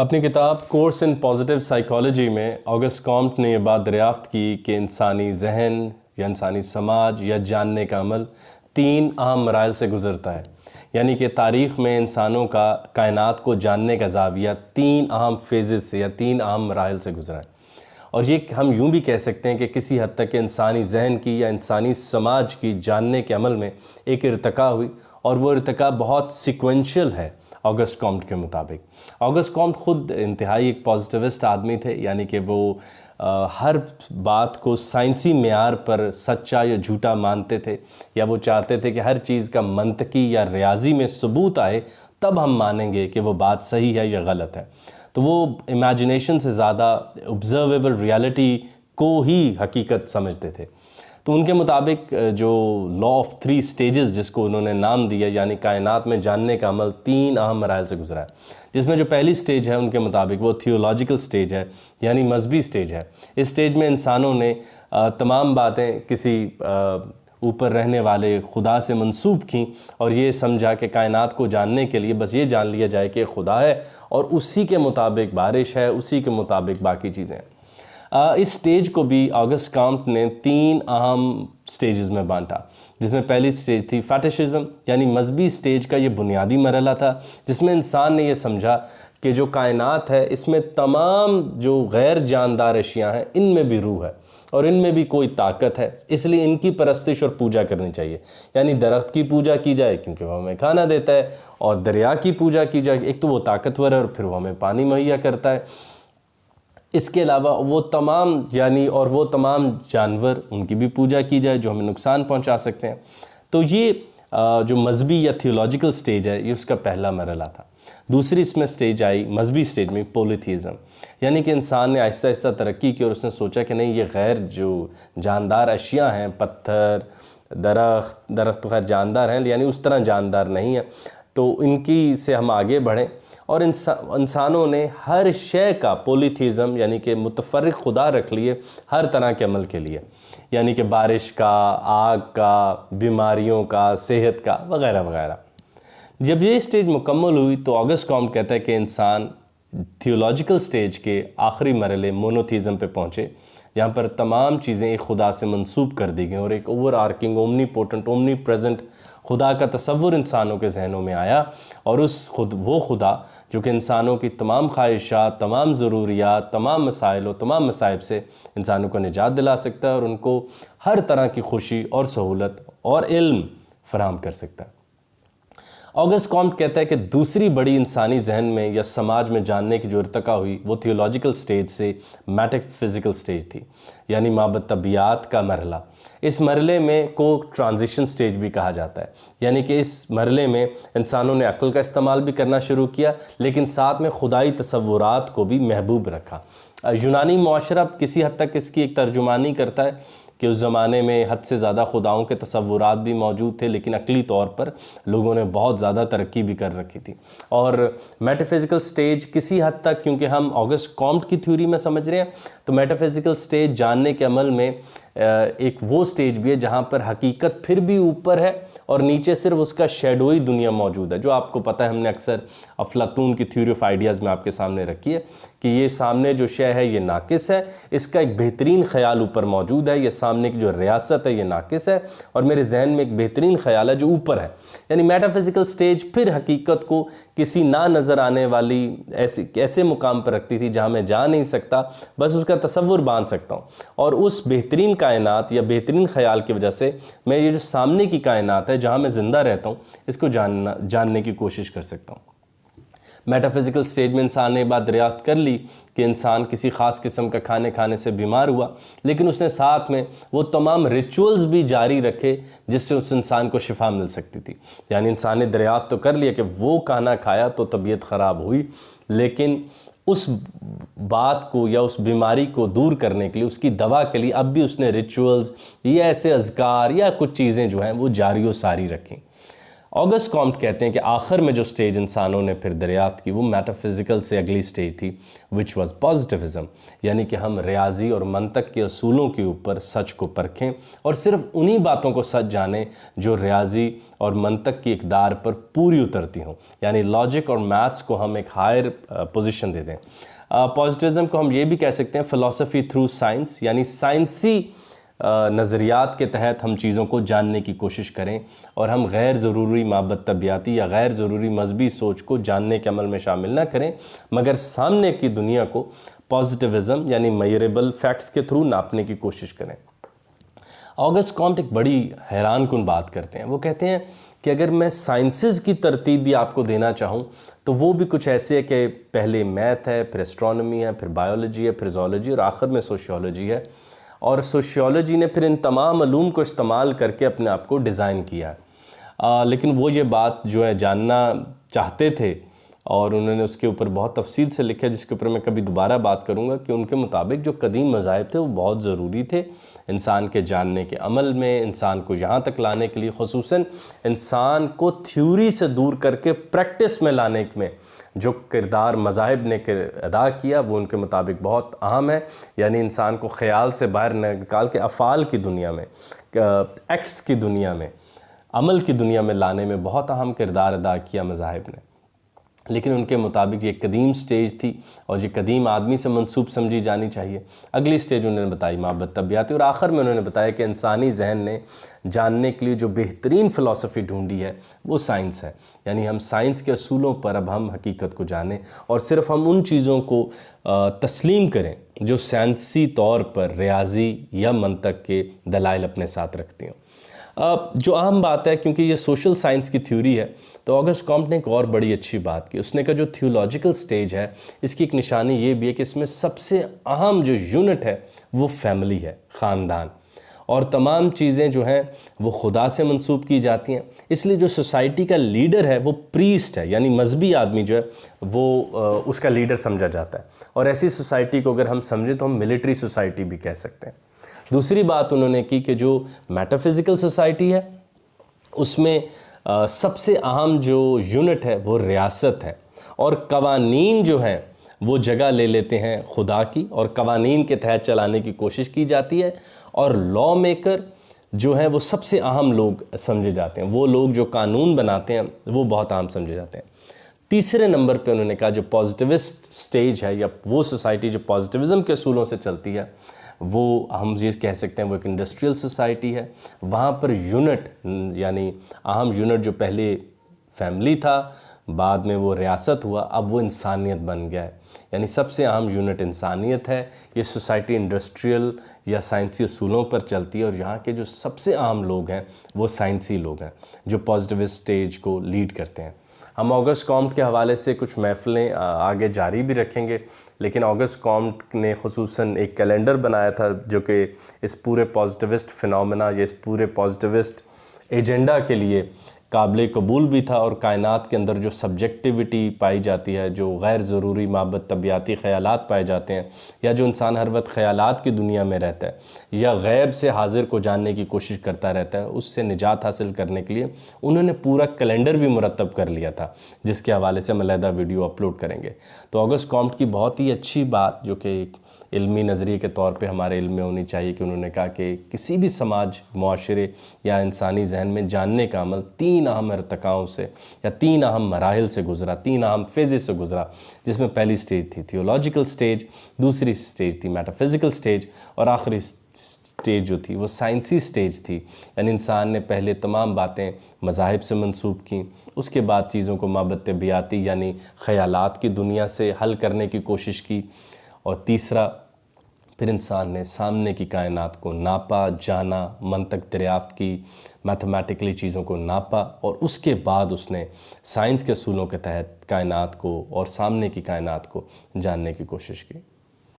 اپنی کتاب course in positive psychology میں آگسٹ کامٹ نے یہ بات دریافت کی کہ انسانی ذہن یا انسانی سماج یا جاننے کا عمل 3 اہم مراحل سے گزرتا ہے. یعنی کہ تاریخ میں انسانوں کا کائنات کو جاننے کا زاویہ 3 اہم فیزز سے یا 3 اہم مراحل سے گزرا ہے. اور یہ ہم یوں بھی کہہ سکتے ہیں کہ کسی حد تک انسانی ذہن کی یا انسانی سماج کی جاننے کے عمل میں ایک ارتقا ہوئی، اور وہ ارتقا بہت سیکوینشل ہے آگسٹ کامٹ کے مطابق. آگسٹ کامٹ خود انتہائی ایک پازیٹیوسٹ آدمی تھے، یعنی کہ وہ ہر بات کو سائنسی معیار پر سچا یا جھوٹا مانتے تھے، یا وہ چاہتے تھے کہ ہر چیز کا منطقی یا ریاضی میں ثبوت آئے تب ہم مانیں گے کہ وہ بات صحیح ہے یا غلط ہے. تو وہ امیجنیشن سے زیادہ آبزرویبل ریالٹی کو ہی حقیقت سمجھتے تھے. تو ان کے مطابق جو لا آف 3 سٹیجز جس کو انہوں نے نام دیا، یعنی کائنات میں جاننے کا عمل 3 اہم مراحل سے گزرا ہے، جس میں جو پہلی سٹیج ہے ان کے مطابق وہ تھیولوجیکل سٹیج ہے، یعنی مذہبی سٹیج ہے. اس سٹیج میں انسانوں نے تمام باتیں کسی اوپر رہنے والے خدا سے منسوب کیں، اور یہ سمجھا کہ کائنات کو جاننے کے لیے بس یہ جان لیا جائے کہ خدا ہے، اور اسی کے مطابق بارش ہے، اسی کے مطابق باقی چیزیں ہیں. اس سٹیج کو بھی آگسٹ کامٹ نے 3 اہم سٹیجز میں بانٹا، جس میں پہلی سٹیج تھی فیٹشزم، یعنی مذہبی سٹیج کا یہ بنیادی مرحلہ تھا، جس میں انسان نے یہ سمجھا کہ جو کائنات ہے اس میں تمام جو غیر جاندار اشیاء ہیں ان میں بھی روح ہے، اور ان میں بھی کوئی طاقت ہے، اس لیے ان کی پرستش اور پوجا کرنی چاہیے. یعنی درخت کی پوجا کی جائے کیونکہ وہ ہمیں کھانا دیتا ہے، اور دریا کی پوجا کی جائے، ایک تو وہ طاقتور ہے اور پھر وہ ہمیں پانی مہیا کرتا ہے. اس کے علاوہ وہ تمام جانور، ان کی بھی پوجا کی جائے جو ہمیں نقصان پہنچا سکتے ہیں. تو یہ جو مذہبی یا تھیولوجیکل سٹیج ہے یہ اس کا پہلا مرحلہ تھا. دوسری اس میں سٹیج آئی مذہبی سٹیج میں پولیتھیزم، یعنی کہ انسان نے آہستہ آہستہ ترقی کی اور اس نے سوچا کہ نہیں، یہ غیر جو جاندار اشیاء ہیں، پتھر، درخت تو خیر جاندار ہیں، یعنی اس طرح جاندار نہیں ہیں، تو ان کی سے ہم آگے بڑھیں. اور انسانوں نے ہر شے کا پولیتھیزم یعنی کہ متفرق خدا رکھ لیے ہر طرح کے عمل کے لیے، یعنی کہ بارش کا، آگ کا، بیماریوں کا، صحت کا، وغیرہ وغیرہ. جب یہ سٹیج مکمل ہوئی تو آگسٹ کامٹ کہتا ہے کہ انسان تھیولوجیکل سٹیج کے آخری مرحلے مونوتھیزم پہ پہنچے، جہاں پر تمام چیزیں ایک خدا سے منسوب کر دی گئیں، اور ایک over arching, omni potent, omni present خدا کا تصور انسانوں کے ذہنوں میں آیا. اور وہ خدا جو کہ انسانوں کی تمام خواہشات، تمام ضروریات، تمام مسائل و تمام مصائب سے انسانوں کو نجات دلا سکتا ہے، اور ان کو ہر طرح کی خوشی اور سہولت اور علم فراہم کر سکتا ہے. آگسٹ کامٹ کہتا ہے کہ دوسری بڑی انسانی ذہن میں یا سماج میں جاننے کی جو ارتقا ہوئی وہ تھیولوجیکل سٹیج سے میٹا فزیکل سٹیج تھی، یعنی مابعد طبیعیات کا مرحلہ. اس مرحلے میں کو ٹرانزیشن سٹیج بھی کہا جاتا ہے، یعنی کہ اس مرحلے میں انسانوں نے عقل کا استعمال بھی کرنا شروع کیا، لیکن ساتھ میں خدائی تصورات کو بھی محبوب رکھا. یونانی معاشرہ کسی حد تک اس کی ایک ترجمانی کرتا ہے کہ اس زمانے میں حد سے زیادہ خداؤں کے تصورات بھی موجود تھے، لیکن عقلی طور پر لوگوں نے بہت زیادہ ترقی بھی کر رکھی تھی. اور میٹا فزیکل سٹیج کسی حد تک، کیونکہ ہم آگسٹ کامٹ کی تھیوری میں سمجھ رہے ہیں، تو میٹا فزیکل سٹیج جاننے کے عمل میں ایک وہ سٹیج بھی ہے جہاں پر حقیقت پھر بھی اوپر ہے اور نیچے صرف اس کا شیڈوئی دنیا موجود ہے، جو آپ کو پتہ ہے ہم نے اکثر افلاطون کی تھیوری آف آئیڈیاز میں آپ کے سامنے رکھی ہے کہ یہ سامنے جو شے ہے یہ ناقص ہے، اس کا ایک بہترین خیال اوپر موجود ہے، یہ سامنے کی جو ریاست ہے یہ ناقص ہے، اور میرے ذہن میں ایک بہترین خیال ہے جو اوپر ہے. یعنی میٹا فزیکل سٹیج پھر حقیقت کو کسی نہ نظر آنے والی ایسے مقام پر رکھتی تھی جہاں میں جا نہیں سکتا، بس اس کا تصور باندھ سکتا ہوں، اور اس بہترین کائنات یا بہترین خیال کی وجہ سے میں یہ جو سامنے کی کائنات ہے جہاں میں زندہ رہتا ہوں اس کو جاننے کی کوشش کر سکتا ہوں. میٹا فزیکل سٹیج میں انسان نے بات دریافت کر لی کہ انسان کسی خاص قسم کا کھانے سے بیمار ہوا، لیکن اس نے ساتھ میں وہ تمام ریچولز بھی جاری رکھے جس سے اس انسان کو شفا مل سکتی تھی. یعنی انسان نے دریافت تو کر لیا کہ وہ کھانا کھایا تو طبیعت خراب ہوئی، لیکن اس بات کو یا اس بیماری کو دور کرنے کے لیے، اس کی دوا کے لیے اب بھی اس نے ریچولز یا ایسے اذکار یا کچھ چیزیں جو ہیں وہ جاری و ساری رکھیں. آگسٹ کامٹ کہتے ہیں کہ آخر میں جو سٹیج انسانوں نے پھر دریافت کی وہ میٹافزیکل سے اگلی سٹیج تھی وچ واز پازیٹیوزم، یعنی کہ ہم ریاضی اور منطق کے اصولوں کے اوپر سچ کو پرکھیں اور صرف انہی باتوں کو سچ جانیں جو ریاضی اور منطق کی اقدار پر پوری اترتی ہوں، یعنی لاجک اور میتھس کو ہم ایک ہائر پوزیشن دے دیں۔ پازیٹیوزم کو ہم یہ بھی کہہ سکتے ہیں فلسفی تھرو سائنس، یعنی سائنسی نظریات کے تحت ہم چیزوں کو جاننے کی کوشش کریں اور ہم غیر ضروری مابعد طبیعتی یا غیر ضروری مذہبی سوچ کو جاننے کے عمل میں شامل نہ کریں، مگر سامنے کی دنیا کو پازیٹیوزم یعنی میئریبل فیکٹس کے تھرو ناپنے کی کوشش کریں۔ آگسٹ کامٹ ایک بڑی حیران کن بات کرتے ہیں، وہ کہتے ہیں کہ اگر میں سائنسز کی ترتیب بھی آپ کو دینا چاہوں تو وہ بھی کچھ ایسے ہے کہ پہلے میتھ ہے، پھر اسٹرانومی ہے، پھر بایولوجی ہے، پھر زولوجی اور آخر میں سوشیولوجی ہے، اور سوشیولوجی نے پھر ان تمام علوم کو استعمال کر کے اپنے آپ کو ڈیزائن کیا ہے۔ لیکن وہ یہ بات جو ہے جاننا چاہتے تھے اور انہوں نے اس کے اوپر بہت تفصیل سے لکھا، جس کے اوپر میں کبھی دوبارہ بات کروں گا، کہ ان کے مطابق جو قدیم مذاہب تھے وہ بہت ضروری تھے انسان کے جاننے کے عمل میں، انسان کو یہاں تک لانے کے لیے، خصوصاً انسان کو تھیوری سے دور کر کے پریکٹس میں لانے میں جو کردار مذاہب نے ادا کیا وہ ان کے مطابق بہت اہم ہے، یعنی انسان کو خیال سے باہر نکال کے افعال کی دنیا میں، ایکٹس کی دنیا میں، عمل کی دنیا میں لانے میں بہت اہم کردار ادا کیا مذاہب نے۔ لیکن ان کے مطابق یہ قدیم سٹیج تھی اور یہ قدیم آدمی سے منسوب سمجھی جانی چاہیے۔ اگلی سٹیج انہوں نے بتائی مابعد طبیعتی، اور آخر میں انہوں نے بتایا کہ انسانی ذہن نے جاننے کے لیے جو بہترین فلسفی ڈھونڈی ہے وہ سائنس ہے، یعنی ہم سائنس کے اصولوں پر اب ہم حقیقت کو جانیں اور صرف ہم ان چیزوں کو تسلیم کریں جو سائنسی طور پر ریاضی یا منطق کے دلائل اپنے ساتھ رکھتی ہوں۔ جو اہم بات ہے، کیونکہ یہ سوشل سائنس کی تھیوری ہے، تو آگسٹ کامٹ نے ایک اور بڑی اچھی بات کی، اس نے کہا جو تھیولوجیکل سٹیج ہے اس کی ایک نشانی یہ بھی ہے کہ اس میں سب سے اہم جو یونٹ ہے وہ فیملی ہے، خاندان، اور تمام چیزیں جو ہیں وہ خدا سے منسوب کی جاتی ہیں، اس لیے جو سوسائٹی کا لیڈر ہے وہ پریسٹ ہے، یعنی مذہبی آدمی جو ہے وہ اس کا لیڈر سمجھا جاتا ہے، اور ایسی سوسائٹی کو اگر ہم سمجھیں تو ہم ملٹری سوسائٹی بھی کہہ سکتے ہیں۔ دوسری بات انہوں نے کی کہ جو میٹافزیکل سوسائٹی ہے اس میں سب سے اہم جو یونٹ ہے وہ ریاست ہے، اور قوانین جو ہیں وہ جگہ لے لیتے ہیں خدا کی، اور قوانین کے تحت چلانے کی کوشش کی جاتی ہے، اور لا میکر جو ہیں وہ سب سے اہم لوگ سمجھے جاتے ہیں، وہ لوگ جو قانون بناتے ہیں وہ بہت اہم سمجھے جاتے ہیں۔ تیسرے نمبر پہ انہوں نے کہا جو پازیٹیوسٹ سٹیج ہے یا وہ سوسائٹی جو پازیٹیوزم کے اصولوں سے چلتی ہے وہ ہم یہ کہہ سکتے ہیں وہ ایک انڈسٹریل سوسائٹی ہے۔ وہاں پر یونٹ یعنی اہم یونٹ جو پہلے فیملی تھا، بعد میں وہ ریاست ہوا، اب وہ انسانیت بن گیا ہے، یعنی سب سے اہم یونٹ انسانیت ہے۔ یہ سوسائٹی انڈسٹریل یا سائنسی اصولوں پر چلتی ہے، اور یہاں کے جو سب سے اہم لوگ ہیں وہ سائنسی لوگ ہیں جو پازیٹیوسٹ سٹیج کو لیڈ کرتے ہیں۔ ہم آگسٹ کامٹ کے حوالے سے کچھ محفلیں آگے جاری بھی رکھیں گے، لیکن آگسٹ کامٹ نے خصوصاً ایک کیلنڈر بنایا تھا جو کہ اس پورے پازیٹیوسٹ فینومینا یا اس پورے پازیٹیوسٹ ایجنڈا کے لیے قابل قبول بھی تھا، اور کائنات کے اندر جو سبجیکٹیوٹی پائی جاتی ہے، جو غیر ضروری مابعد طبیعتی خیالات پائے جاتے ہیں، یا جو انسان ہر وقت خیالات کی دنیا میں رہتا ہے یا غیب سے حاضر کو جاننے کی کوشش کرتا رہتا ہے، اس سے نجات حاصل کرنے کے لیے انہوں نے پورا کیلنڈر بھی مرتب کر لیا تھا، جس کے حوالے سے ہم علیحدہ ویڈیو اپلوڈ کریں گے۔ تو آگسٹ کامٹ کی بہت ہی اچھی بات جو کہ ایک علمی نظریے کے طور پہ ہمارے علم میں ہونی چاہیے کہ انہوں نے کہا کہ کسی بھی سماج، معاشرے یا انسانی ذہن میں جاننے کا عمل 3 اہم ارتقاؤں سے یا 3 اہم مراحل سے گزرا، 3 اہم فیزز سے گزرا، جس میں پہلی سٹیج تھی تھیولوجیکل سٹیج، دوسری سٹیج تھی میٹافزیکل سٹیج، اور آخری سٹیج جو تھی وہ سائنسی سٹیج تھی، یعنی انسان نے پہلے تمام باتیں مذاہب سے منسوب کیں، اس کے بعد چیزوں کو مابعد طبیعتی یعنی خیالات کی دنیا سے حل کرنے کی کوشش کی، اور تیسرا پھر انسان نے سامنے کی کائنات کو ناپا، جانا، منطق دریافت کی، میتھمیٹکلی چیزوں کو ناپا، اور اس کے بعد اس نے سائنس کے اصولوں کے تحت کائنات کو اور سامنے کی کائنات کو جاننے کی کوشش کی۔